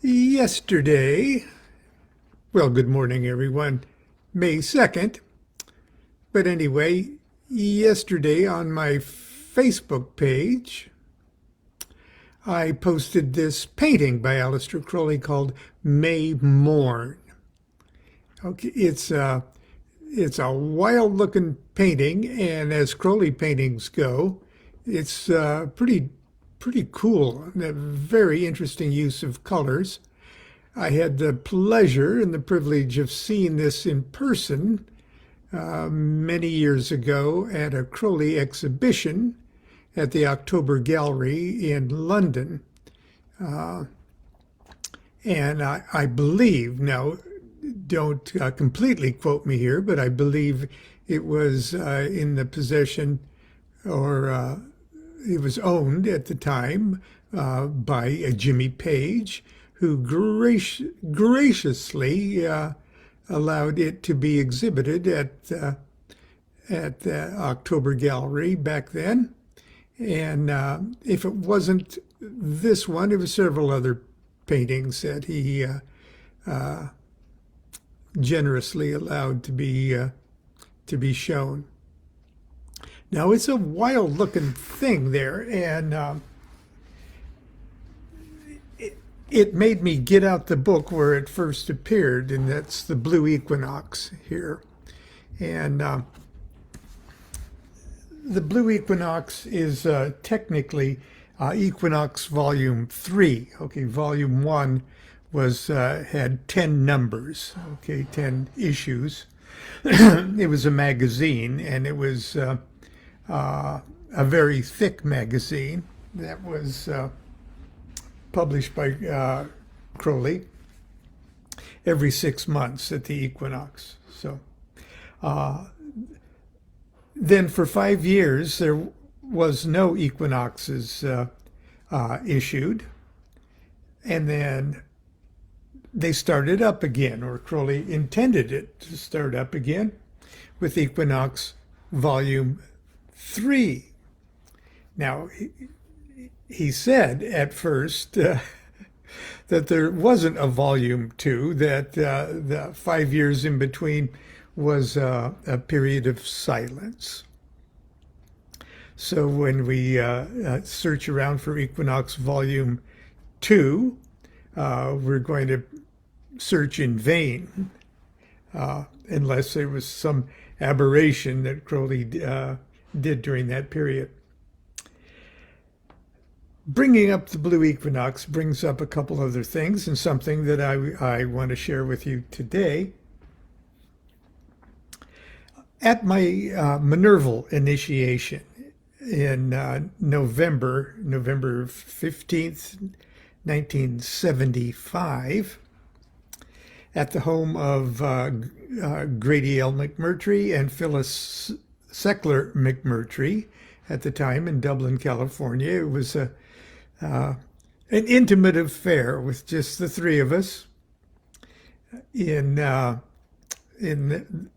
Yesterday, well, good morning, everyone, May 2nd. But anyway, yesterday on my Facebook page, I posted this painting by Aleister Crowley called May Morn. Okay, it's a wild-looking painting, and as Crowley paintings go, it's pretty cool. A very interesting use of colors. I had the pleasure and the privilege of seeing this in person many years ago at a Crowley exhibition at the October Gallery in London. And I believe, now don't completely quote me here, but I believe it was in the possession, or it was owned at the time by Jimmy Page, who graciously allowed it to be exhibited at the October Gallery back then. And if it wasn't this one, it was several other paintings that he generously allowed to be shown. Now, it's a wild-looking thing there, and it made me get out the book where it first appeared, and that's the Blue Equinox here. And the Blue Equinox is technically Equinox Volume 3. Okay, Volume 1 was had 10 numbers, okay, 10 issues. It was a magazine, and it was a very thick magazine that was published by Crowley every 6 months at the equinox. So then for 5 years there was no equinoxes issued, and then they started up again, or Crowley intended it to start up again with Equinox Volume 3. Now, he said at first that there wasn't a Volume 2, that the 5 years in between was a period of silence. So when we search around for Equinox Volume 2, we're going to search in vain, unless there was some aberration that Crowley did during that period. Bringing up the Blue Equinox brings up a couple other things, and something that I want to share with you today. At my Minerval initiation in November 15th, 1975, at the home of Grady L. McMurtry and Phyllis Seckler McMurtry at the time in Dublin, California. It was an intimate affair with just the three of us in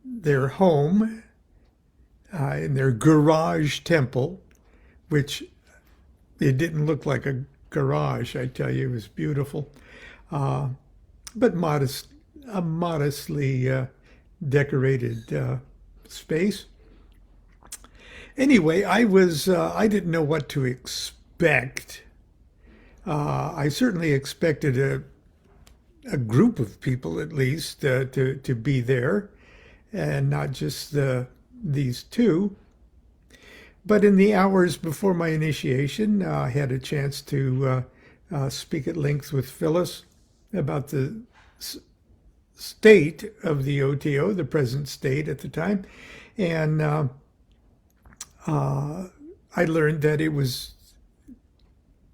their home, in their garage temple, which it didn't look like a garage, I tell you. It was beautiful, but modestly decorated space. Anyway, I didn't know what to expect. I certainly expected a group of people, at least, to be there, and not just these two. But in the hours before my initiation, I had a chance to speak at length with Phyllis about the state of the OTO, the present state at the time. And I learned that it was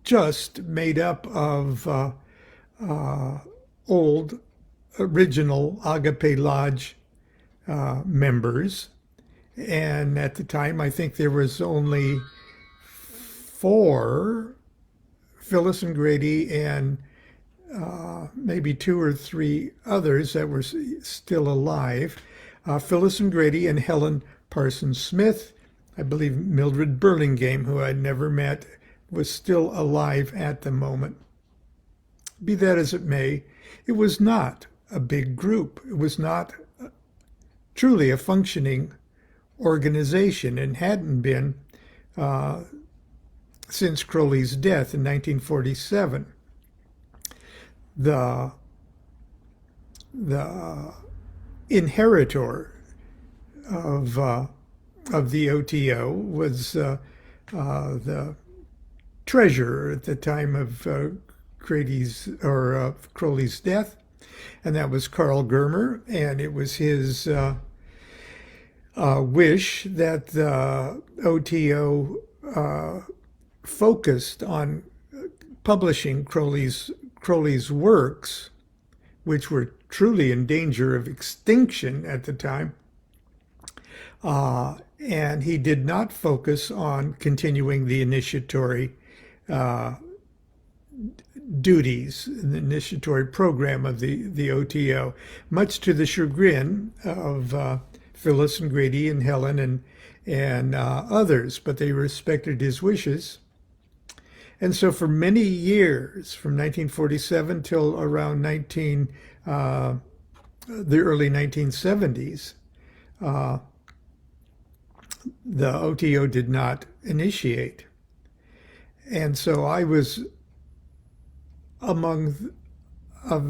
just made up of old, original Agape Lodge members. And at the time, I think there was only 4, Phyllis and Grady, and maybe 2 or 3 others that were still alive. Phyllis and Grady and Helen Parsons Smith. I believe Mildred Burlingame, who I'd never met, was still alive at the moment. be that as it may, it was not a big group. It was not truly a functioning organization and hadn't been since Crowley's death in 1947. The inheritor of the OTO was the treasurer at the time of Crowley's death, and that was Carl Germer, and it was his wish that the OTO focused on publishing Crowley's works, which were truly in danger of extinction at the time. And he did not focus on continuing the initiatory duties, the initiatory program of the OTO, much to the chagrin of Phyllis and Grady and Helen and others, but they respected his wishes. And so for many years, from 1947 till around the early 1970s, the OTO did not initiate. And so I was among a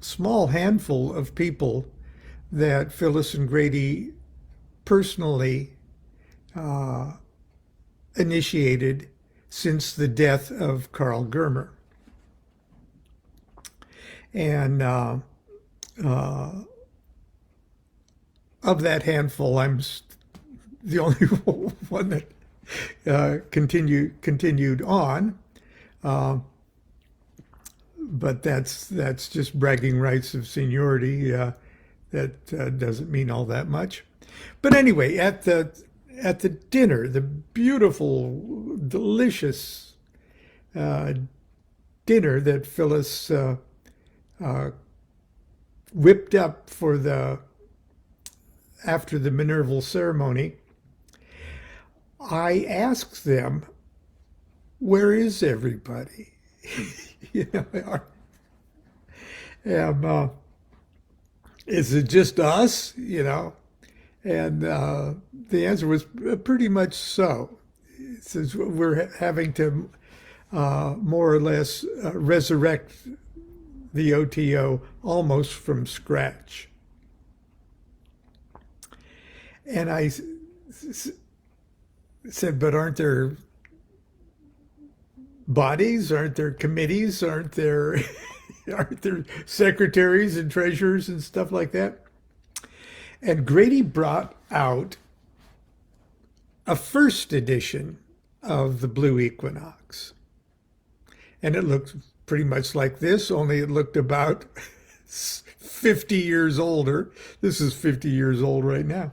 small handful of people that Phyllis and Grady personally initiated since the death of Carl Germer. And of that handful, I'm the only one that continued on. But that's just bragging rights of seniority. That doesn't mean all that much. But anyway, at the dinner, the beautiful, delicious dinner that Phyllis whipped up after the Minerval ceremony, I asked them, "Where is everybody?" Is it just us? And the answer was pretty much so. Since we're having to more or less resurrect the OTO almost from scratch. And I said, but aren't there bodies? Aren't there committees? Aren't there secretaries and treasurers and stuff like that? And Grady brought out a first edition of the Blue Equinox. And it looked pretty much like this, only it looked about 50 years older. This is 50 years old right now.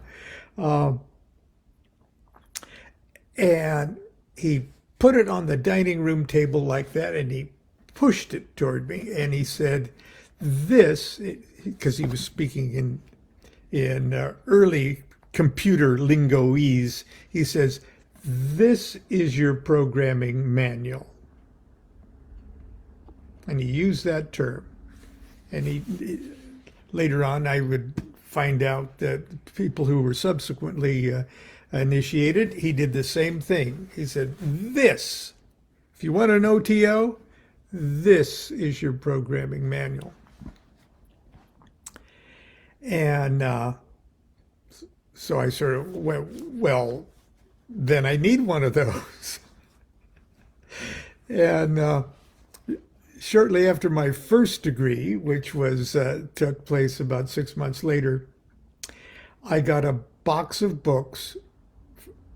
And he put it on the dining room table like that, and he pushed it toward me, and he said, "This," because he was speaking in early computer lingoese, he says, "This is your programming manual." And he used that term. And he later on, I would find out that people who were subsequently initiated, he did the same thing. He said, "This, if you want an OTO, this is your programming manual." And so I sort of went, well, then I need one of those. And shortly after my first degree, which was took place about 6 months later, I got a box of books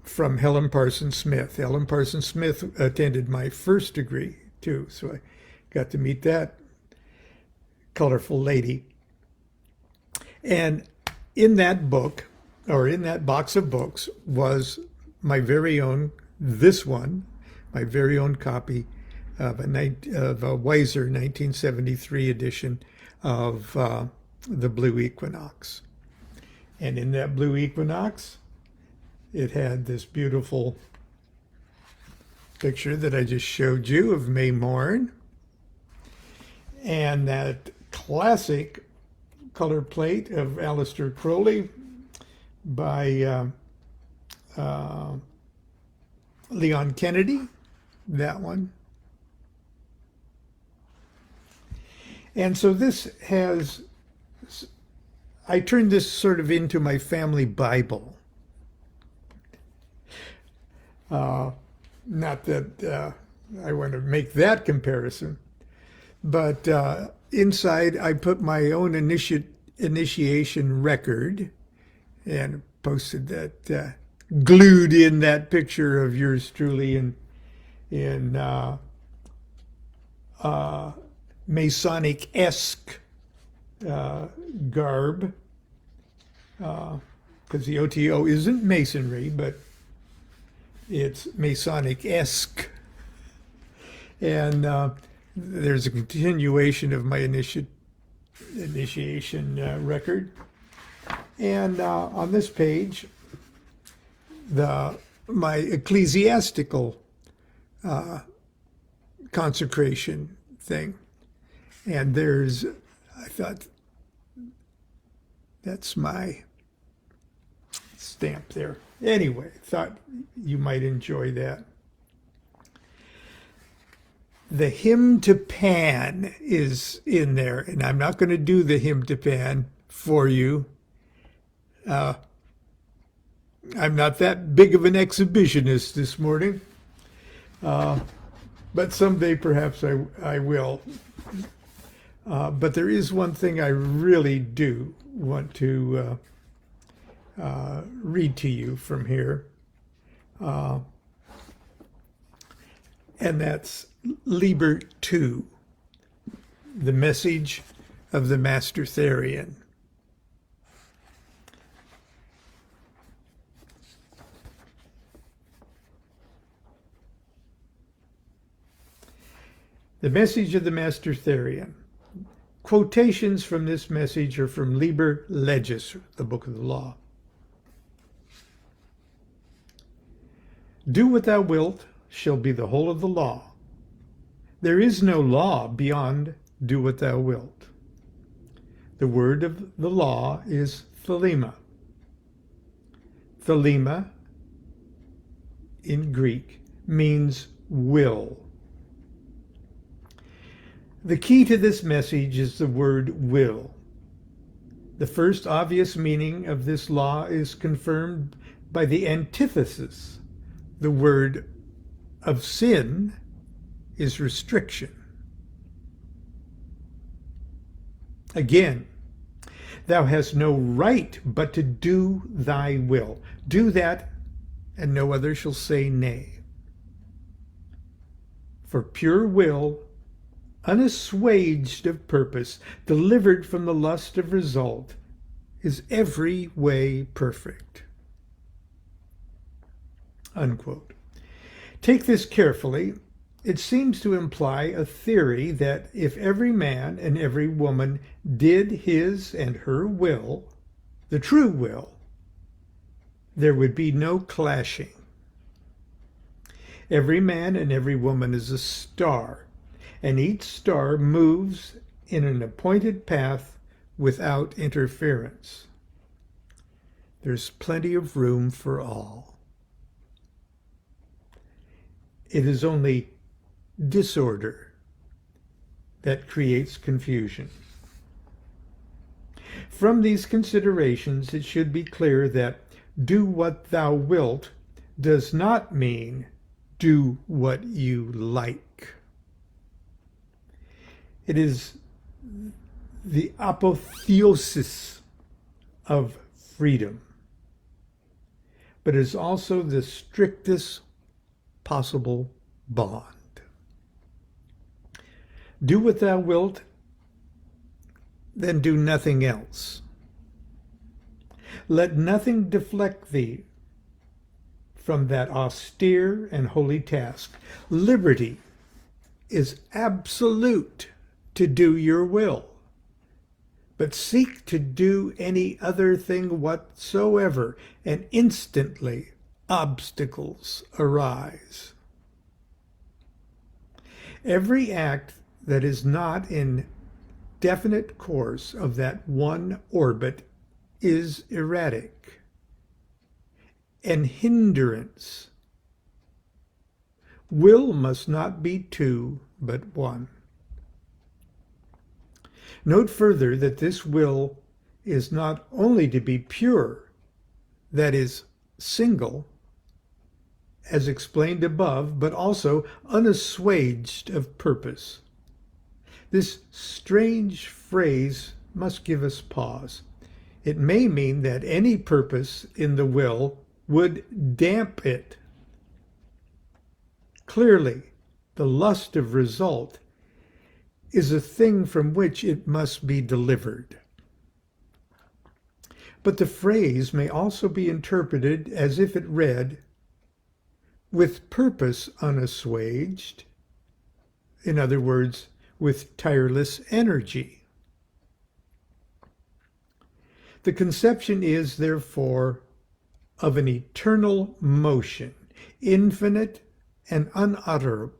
from Helen Parsons Smith. Helen Parsons Smith attended my first degree too, so I got to meet that colorful lady. And in that book, or in that box of books, was my very own, my very own copy of a Weiser 1973 edition of the Blue Equinox. And in that Blue Equinox, it had this beautiful picture that I just showed you of May Morn. And that classic color plate of Aleister Crowley by Leon Kennedy, that one. And so this has, I turned this sort of into my family Bible. Not that I want to make that comparison, but inside I put my own initiation record and posted that, glued in that picture of yours truly in Masonic-esque garb, because the OTO isn't Masonry, but it's Masonic-esque. And there's a continuation of my initiation record. And on this page, my ecclesiastical consecration thing. And there's, I thought, that's my stamp there. Anyway, thought you might enjoy that. The hymn to Pan is in there, and I'm not going to do the hymn to Pan for you. I'm not that big of an exhibitionist this morning, but someday perhaps I will. But there is one thing I really do want to read to you from here, and that's Liber 2, the message of the Master Therian. The message of the Master Therian. Quotations from this message are from Liber Legis, the book of the law. Do what thou wilt shall be the whole of the law. There is no law beyond do what thou wilt. The word of the law is thelema. Thelema, in Greek, means will. The key to this message is the word will. The first obvious meaning of this law is confirmed by the antithesis. The word of sin is restriction. Again, thou hast no right but to do thy will. Do that, and no other shall say nay. For pure will, unassuaged of purpose, delivered from the lust of result, is every way perfect. Unquote. Take this carefully. It seems to imply a theory that if every man and every woman did his and her will, the true will, there would be no clashing. Every man and every woman is a star, and each star moves in an appointed path without interference. There's plenty of room for all. It is only disorder that creates confusion. From these considerations, it should be clear that do what thou wilt does not mean do what you like. It is the apotheosis of freedom, but is also the strictest possible bond. Do what thou wilt, then do nothing else. Let nothing deflect thee from that austere and holy task. Liberty is absolute to do your will, but seek to do any other thing whatsoever, and instantly obstacles arise. Every act that is not in definite course of that one orbit is erratic and hindrance. Will must not be two, but one. Note further that this will is not only to be pure, that is, single, as explained above, but also unassuaged of purpose. This strange phrase must give us pause. It may mean that any purpose in the will would damp it. Clearly, the lust of result is a thing from which it must be delivered. But the phrase may also be interpreted as if it read, with purpose unassuaged, in other words, with tireless energy. The conception is, therefore, of an eternal motion, infinite and unalterable.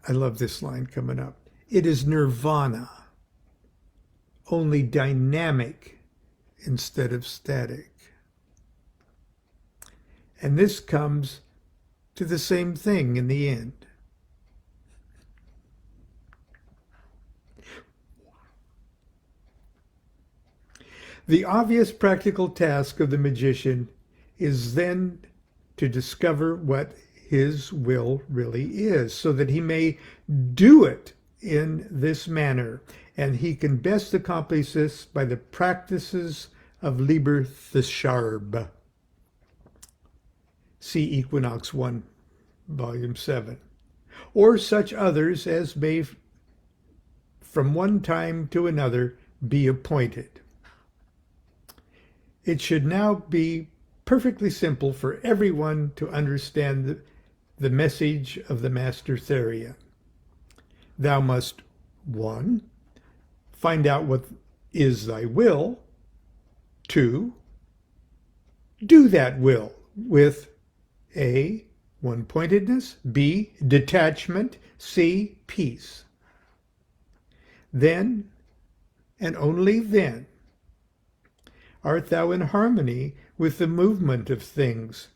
I love this line coming up. It is nirvana, only dynamic instead of static. And this comes to the same thing in the end. The obvious practical task of the magician is then to discover what his will really is, so that he may do it in this manner. And he can best accomplish this by the practices of Liber Thesharb. See Equinox 1, Volume 7. Or such others as may from one time to another be appointed. It should now be perfectly simple for everyone to understand the message of the Master Therian. Thou must, 1, find out what is thy will. 2, do that will with A, one-pointedness, B, detachment, C, peace. Then, and only then, art thou in harmony with the movement of things,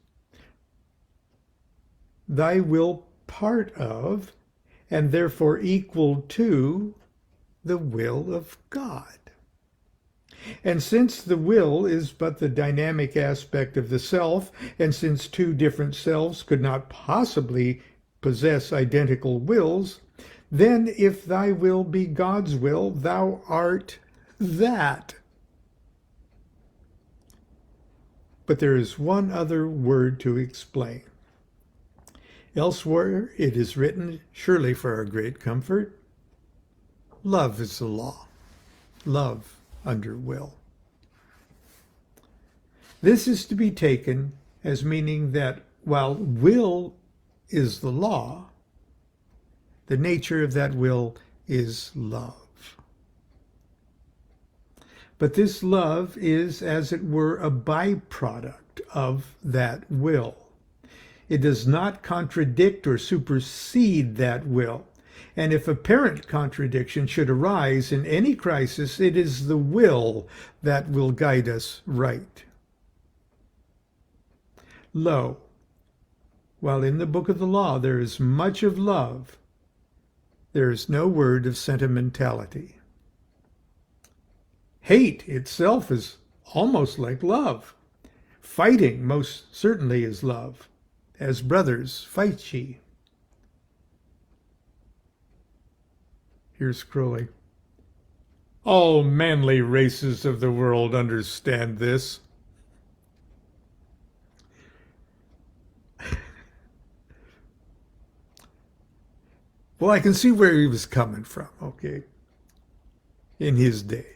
thy will part of, and therefore equal to, the will of God. And since the will is but the dynamic aspect of the self, and since two different selves could not possibly possess identical wills, then if thy will be God's will, thou art that. But there is one other word to explain. Elsewhere it is written, surely for our great comfort, love is the law. Love under will. This is to be taken as meaning that while will is the law, the nature of that will is love. But this love is, as it were, a byproduct of that will. It does not contradict or supersede that will. And if apparent contradiction should arise in any crisis, it is the will that will guide us right. Lo, while in the book of the law there is much of love, there is no word of sentimentality. Hate itself is almost like love. Fighting most certainly is love. As brothers, fight ye. Here's Crowley. All manly races of the world understand this. Well, I can see where he was coming from, okay, in his day.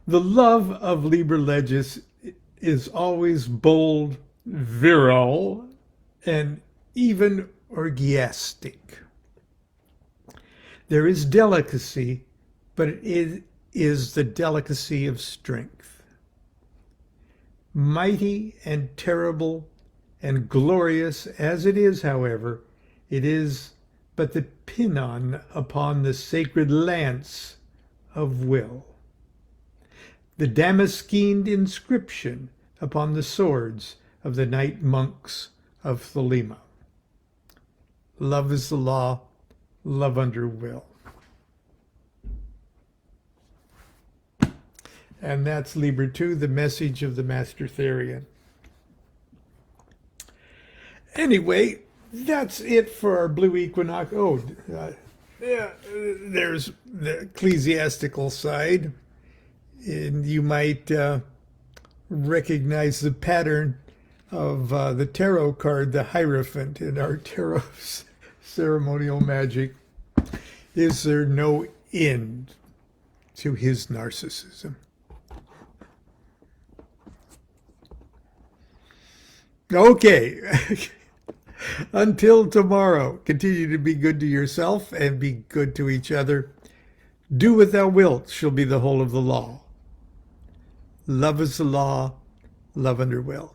The love of Liber Legis is always bold, virile, and even orgiastic. There is delicacy, but it is the delicacy of strength. Mighty and terrible and glorious as it is, however, it is but the pennon upon the sacred lance of will, the damaskeened inscription upon the swords of the knight monks of Thelema. Love is the law, love under will. And that's Liber 2, the message of the Master Therian. Anyway, that's it for our Blue Equinox. There's the ecclesiastical side. And you might recognize the pattern of the tarot card, the Hierophant, in our tarot ceremonial magic. Is there no end to his narcissism? Okay. Until tomorrow, continue to be good to yourself and be good to each other. Do what thou wilt shall be the whole of the law. Love is the law, love under will.